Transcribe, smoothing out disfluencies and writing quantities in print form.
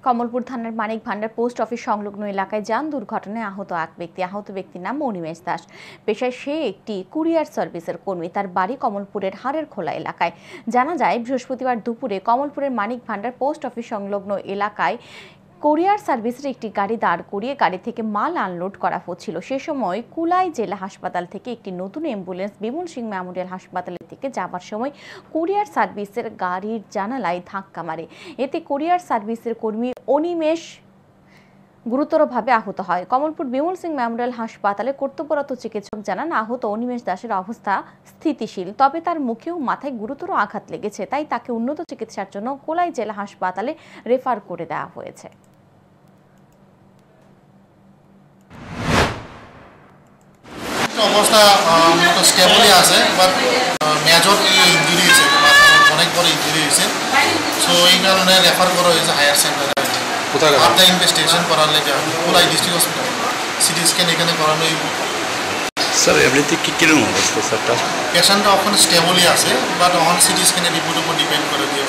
কমলপুর থানার মানিক ভান্ডার post office সংলগ্ন এলাকায় যান দুর্ঘটনায় আহত এক ব্যক্তি। আহত ব্যক্তির নাম অনিমেষ দাস। পেশায় সে একটি কুরিয়ার সার্ভিসের কর্মী। তার বাড়ি কমলপুরের হাড়ের খোলা এলাকায়। জানা যায় বৃহস্পতিবার দুপুরে কমলপুরের মানিক ভান্ডার পোস্ট অফিস সংলগ্ন এলাকায় কুরিয়ার সার্ভিসের একটি গাড়ি দাঁড় করিয়ে গাড়ি থেকে মাল আনলোড করা হচ্ছিল। সে সময় কুলাই জেলা হাসপাতাল থেকে একটি নতুন অ্যাম্বুলেন্স বিমল সিং মেমোরিয়াল হাসপাতালের থেকে যাবার সময় কুরিয়ার সার্ভিসের গাড়ির জানালায় ধাক্কা মারে। এতে কুরিয়ার সার্ভিসের কর্মী অনিমেষ গুরুতরভাবে আহত হয়। কমলপুর বিমল সিং মেমোরিয়াল হাসপাতালে কর্তব্যরত চিকিৎসক জানান, আহত অনিমেষ দাসের অবস্থা স্থিতিশীল, তবে তার মুখে ও মাথায় গুরুতর আঘাত লেগেছে। তাই তাকে উন্নত চিকিৎসার জন্য কুলাই জেলা হাসপাতালে রেফার করে দেওয়া হয়েছে। অবস্থা স্টেবলই আছে, বাট মেজর ইঞ্জুরি হয়েছে, অনেক বড় ইঞ্জুরি হয়েছে। সো এই কারণে রেফার করা হয়েছে হায়ার সেন্টারে। আফটার ইনভেস্টিগেশন করার লেগে কোলাই ডিস্ট্রিক্ট হসপিটাল সিটি স্ক্যান এখানে করানো। স্যার এমনিতে কিরকম অবস্থা স্যারটা? পেশেন্টটা ওখানে স্টেবলই আছে, বাট ওখানে সিটি স্ক্যানের রিপোর্টের উপর ডিপেন্ড করে দিয়ে